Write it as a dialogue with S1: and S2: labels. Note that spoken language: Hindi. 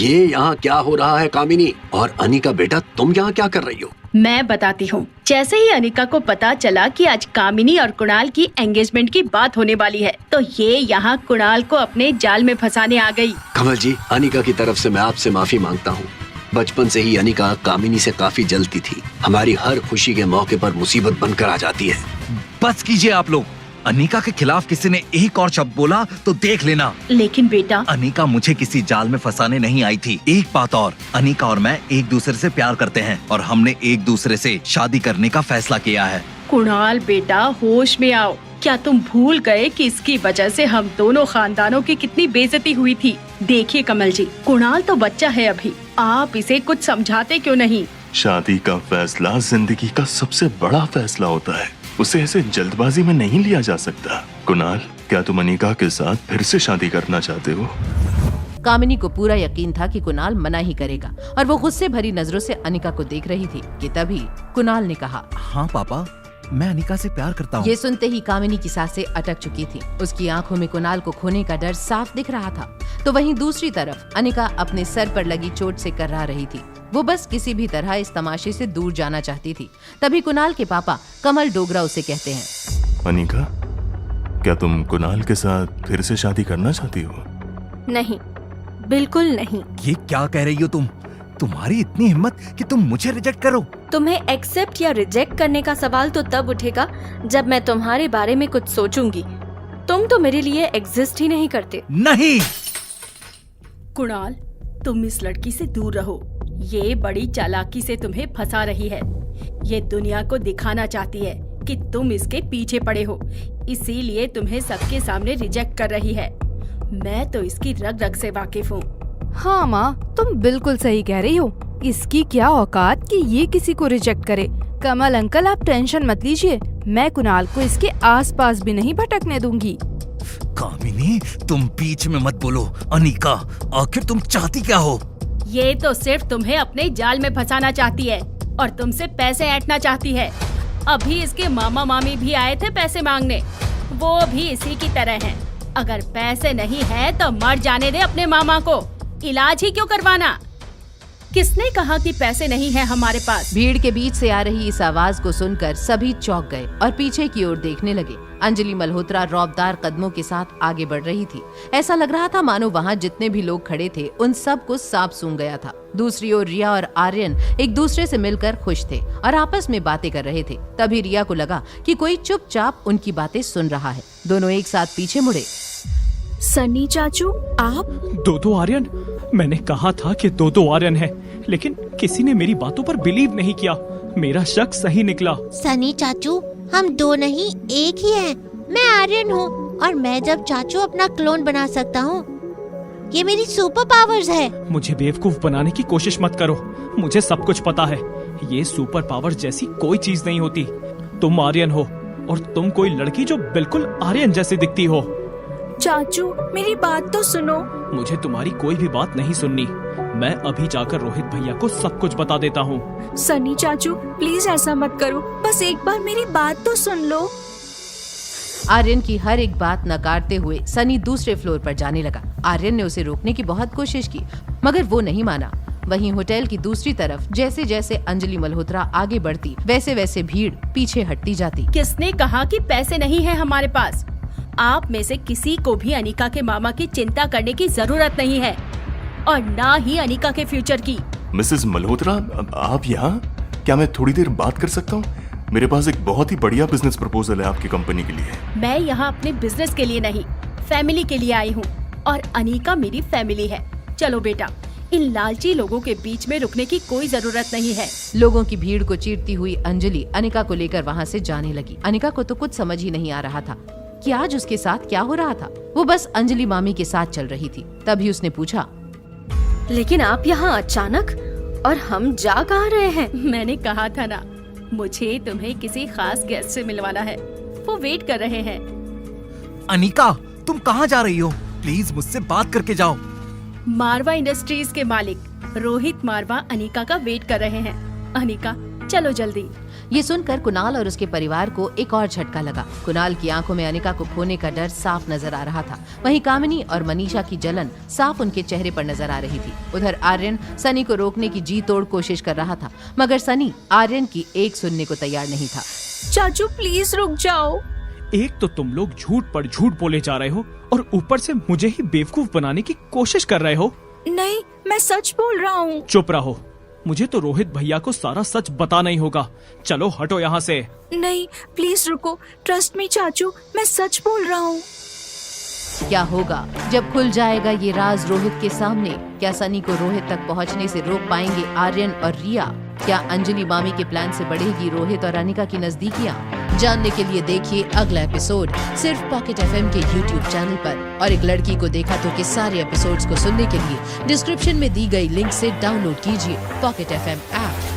S1: ये यहाँ क्या हो रहा है कामिनी? और अनिका बेटा तुम यहाँ क्या कर रही हो?
S2: मैं बताती हूँ। जैसे ही अनिका को पता चला कि आज कामिनी और कुणाल की एंगेजमेंट की बात होने वाली है, तो ये यहाँ कुणाल को अपने जाल में फंसाने आ गई।
S1: कमल जी, अनिका की तरफ से मैं आपसे माफी मांगता हूँ। बचपन से ही अनिका कामिनी से काफी जलती थी। हमारी हर खुशी के मौके पर मुसीबत बनकर आ जाती है।
S3: बस कीजिए आप लोग। अनिका के खिलाफ किसी ने एक और शब्द बोला तो देख लेना।
S2: लेकिन बेटा,
S3: अनिका मुझे किसी जाल में फंसाने नहीं आई थी। एक बात और, अनिका और मैं एक दूसरे से प्यार करते हैं और हमने एक दूसरे से शादी करने का फैसला किया है।
S2: कुणाल बेटा, होश में आओ। क्या तुम भूल गए कि इसकी वजह से हम दोनों खानदानों की कितनी बेइज्जती हुई थी? देखिए कमल जी, कुणाल तो बच्चा है अभी, आप इसे कुछ समझाते क्यों नहीं?
S4: शादी का फैसला जिंदगी का सबसे बड़ा फैसला होता है, उसे ऐसे जल्दबाजी में नहीं लिया जा सकता। कुणाल, क्या तुम अनिका के साथ फिर से शादी करना चाहते हो?
S5: कामिनी को पूरा यकीन था कि कुणाल मना ही करेगा और वो गुस्से भरी नजरों से अनिका को देख रही थी कि तभी कुणाल ने कहा,
S3: हाँ पापा, मैं अनिका से प्यार करता हूँ।
S5: ये सुनते ही कामिनी की सांसें अटक चुकी थी। उसकी आंखों में कुणाल को खोने का डर साफ दिख रहा था। तो वहीं दूसरी तरफ अनिका अपने सर पर लगी चोट से कर्रा रही थी। वो बस किसी भी तरह इस तमाशे से दूर जाना चाहती थी। तभी कुणाल के पापा कमल डोगरा उसे कहते हैं,
S4: अनिका, क्या तुम कुणाल के साथ फिर से शादी करना चाहती हो?
S6: नहीं, बिल्कुल नहीं।
S3: ये क्या कह रही हो तुम? तुम्हारी इतनी हिम्मत कि तुम मुझे रिजेक्ट करो?
S6: तुम्हें एक्सेप्ट या रिजेक्ट करने का सवाल तो तब उठेगा जब मैं तुम्हारे बारे में कुछ सोचूंगी। तुम तो मेरे लिए एग्जिस्ट ही नहीं करते।
S3: नहीं।
S2: कुणाल, तुम इस लड़की से दूर रहो। ये बड़ी चालाकी से तुम्हें फंसा रही है। ये दुनिया को दिखाना चाहती है कि तुम इसके पीछे पड़े हो, इसीलिए तुम्हें सबके सामने रिजेक्ट कर रही है। मैं तो इसकी रग रग से वाकिफ हूँ।
S7: हाँ माँ, तुम बिल्कुल सही कह रही हो। इसकी क्या औकात कि ये किसी को रिजेक्ट करे। कमल अंकल, आप टेंशन मत लीजिए, मैं कुणाल को इसके आसपास भी नहीं भटकने दूंगी।
S3: कामिनी, तुम बीच में मत बोलो। अनिका, आखिर तुम चाहती क्या हो?
S2: ये तो सिर्फ तुम्हें अपने जाल में फंसाना चाहती है और तुमसे पैसे ऐंठना चाहती है। अभी इसके मामा मामी भी आए थे पैसे मांगने, वो भी इसी की तरह हैं। अगर पैसे नहीं है तो मर जाने दे अपने मामा को, इलाज ही क्यों करवाना? किसने कहा कि पैसे नहीं है हमारे पास?
S5: भीड़ के बीच से आ रही इस आवाज को सुनकर सभी चौंक गए और पीछे की ओर देखने लगे। अंजलि मल्होत्रा रौबदार कदमों के साथ आगे बढ़ रही थी। ऐसा लग रहा था मानो वहाँ जितने भी लोग खड़े थे उन सब को सांप सूंघ गया था। दूसरी ओर रिया और आर्यन एक दूसरे से मिलकर खुश थे और आपस में बातें कर रहे थे। तभी रिया को लगा कि कोई चुपचाप उनकी बातें सुन रहा है। दोनों एक साथ पीछे मुड़े।
S6: सन्नी चाचू, आप?
S8: दो आर्यन? मैंने कहा था कि दो आर्यन है, लेकिन किसी ने मेरी बातों पर बिलीव नहीं किया। मेरा शक सही निकला।
S9: सनी चाचू, हम दो नहीं एक ही हैं। मैं आर्यन हूँ और मैं जब चाचू अपना क्लोन बना सकता हूँ। ये मेरी सुपर पावर्स है।
S8: मुझे बेवकूफ बनाने की कोशिश मत करो, मुझे सब कुछ पता है। ये सुपर पावर्स जैसी कोई चीज नहीं होती। तुम आर्यन हो और तुम कोई लड़की जो बिल्कुल आर्यन जैसी दिखती हो।
S6: चाचू, मेरी बात तो सुनो।
S8: मुझे तुम्हारी कोई भी बात नहीं सुननी। मैं अभी जाकर रोहित भैया को सब कुछ बता देता हूँ।
S6: सनी चाचू, प्लीज ऐसा मत करो, बस एक बार मेरी बात तो सुन लो।
S5: आर्यन की हर एक बात नकारते हुए सनी दूसरे फ्लोर पर जाने लगा। आर्यन ने उसे रोकने की बहुत कोशिश की, मगर वो नहीं माना। वहीं होटल की दूसरी तरफ जैसे जैसे अंजलि मल्होत्रा आगे बढ़ती, वैसे वैसे भीड़ पीछे हटती जाती।
S2: किसने कहा कि पैसे नहीं है हमारे पास? आप में से किसी को भी अनिका के मामा की चिंता करने की जरूरत नहीं है और ना ही अनिका के फ्यूचर की।
S4: मिसेस मल्होत्रा, आप यहाँ? क्या मैं थोड़ी देर बात कर सकता हूँ? मेरे पास एक बहुत ही बढ़िया बिजनेस प्रपोजल है आपकी कंपनी के लिए।
S2: मैं यहाँ अपने बिजनेस के लिए नहीं, फैमिली के लिए आई हूँ और अनिका मेरी फैमिली है। चलो बेटा, इन लालची लोगों के बीच में रुकने की कोई जरूरत नहीं है।
S5: लोगों की भीड़ को चीरती हुई अंजलि अनिका को लेकर वहाँ से जाने लगी। अनिका को तो कुछ समझ ही नहीं आ रहा था कि आज उसके साथ क्या हो रहा था। वो बस अंजलि मामी के साथ चल रही थी। तभी उसने पूछा,
S6: लेकिन आप यहाँ अचानक, और हम जा कहाँ रहे हैं?
S2: मैंने कहा था ना, मुझे तुम्हें किसी खास गेस्ट से मिलवाना है, वो वेट कर रहे हैं।
S3: अनिका, तुम कहाँ जा रही हो? प्लीज मुझसे बात करके जाओ।
S2: मारवा इंडस्ट्रीज के मालिक रोहित मारवा अनिका का वेट कर रहे हैं। अनिका, चलो जल्दी।
S5: ये सुनकर कुणाल और उसके परिवार को एक और झटका लगा। कुणाल की आंखों में अनिका को खोने का डर साफ नजर आ रहा था। वहीं कामिनी और मनीषा की जलन साफ उनके चेहरे पर नजर आ रही थी। उधर आर्यन सनी को रोकने की जी तोड़ कोशिश कर रहा था, मगर सनी आर्यन की एक सुनने को तैयार नहीं था।
S10: चाचू प्लीज रुक जाओ।
S8: एक तो तुम लोग झूठ पर झूठ बोले जा रहे हो और ऊपर से मुझे ही बेवकूफ बनाने की कोशिश कर रहे हो।
S10: नहीं, मैं सच बोल रहा हूँ।
S8: चुप रहो, मुझे तो रोहित भैया को सारा सच बताना ही होगा। चलो हटो यहाँ से।
S10: नहीं प्लीज रुको, ट्रस्ट मी चाचू, मैं सच बोल रहा हूँ।
S5: क्या होगा जब खुल जाएगा ये राज रोहित के सामने? क्या सनी को रोहित तक पहुंचने से रोक पाएंगे आर्यन और रिया? क्या अंजलि मामी के प्लान से बढ़ेगी रोहित और अनिका की नजदीकियां? जानने के लिए देखिए अगला एपिसोड सिर्फ पॉकेट FM के YouTube चैनल पर। और एक लड़की को देखा तो के सारे एपिसोड्स को सुनने के लिए डिस्क्रिप्शन में दी गई लिंक से डाउनलोड कीजिए पॉकेट FM ऐप।